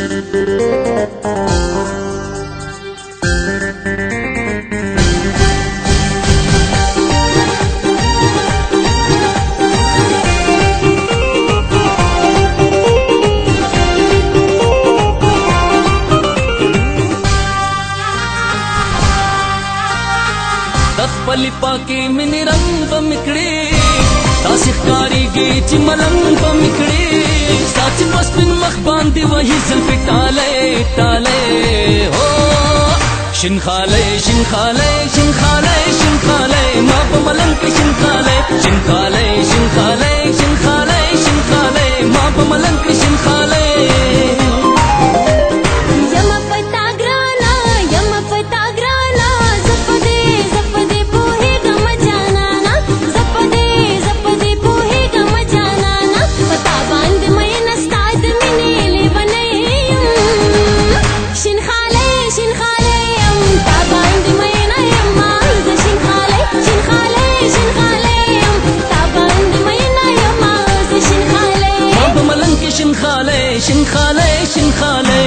خپل پاکي من رنگ بمکړي تاسو ښکاریږي چې ملنګ بمکړي ساچ پس پن مخ باندې وਹੀ زلف ټاله ټاله هو شین خاله شین خاله شین خاله شین خاله ما په ملنګ کې شین خاله شین خاله شین خاله شین خاله شین خاله ما په ملنګ کې شین خاله شین خاله شین خاله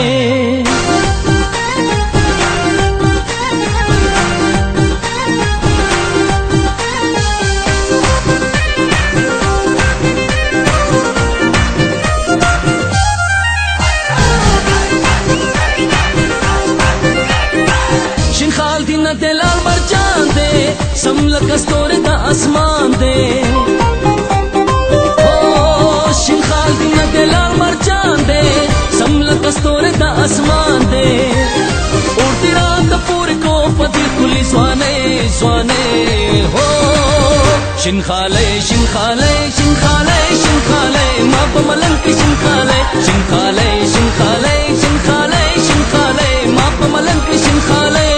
شین خال دی نه دلال مرجان دے سم لکه ستوره د اسمان دے شین خال دی نه دلال مرجان دے سم لکه ستوره د اسمان دے اورتی رات پورې کو پدې کلی سوانه سوانه هو شین خاله شین خاله شین خاله شین خاله ما په ملنګ کې شین خاله شین خاله شین خاله شین خاله شین خاله ما په ملنګ کې شین خاله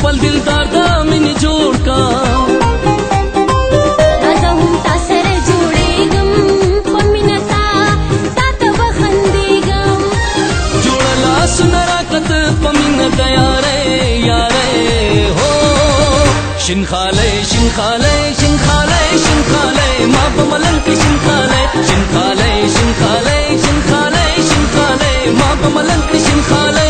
خپل دلدار دا مینې جوړ کا راځه هم تا سره جوړېږم په مینه تا ته بخندېږم جوړه لاسونه راکړه په مینه د یارۍ یارۍ هو شین خاله شین خاله شین خاله شین خاله ما په ملنګ کې شین خاله شین خاله شین خاله شین خاله شین خاله ما په ملنګ کې شین خاله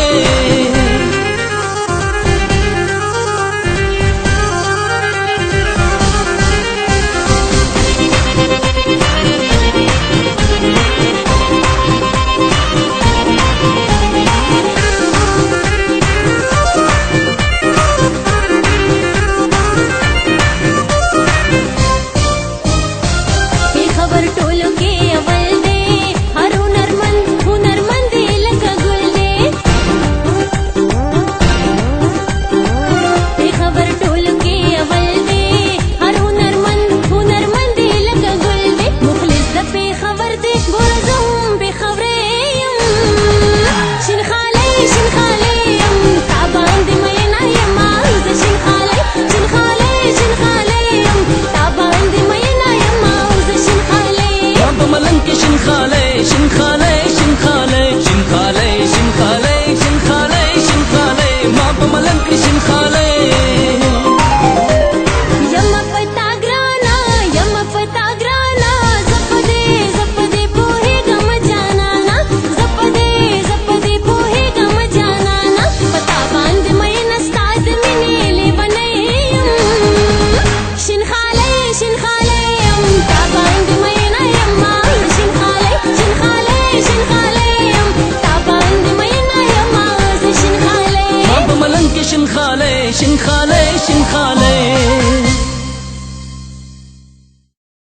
شنخاله شنخاله شنخاله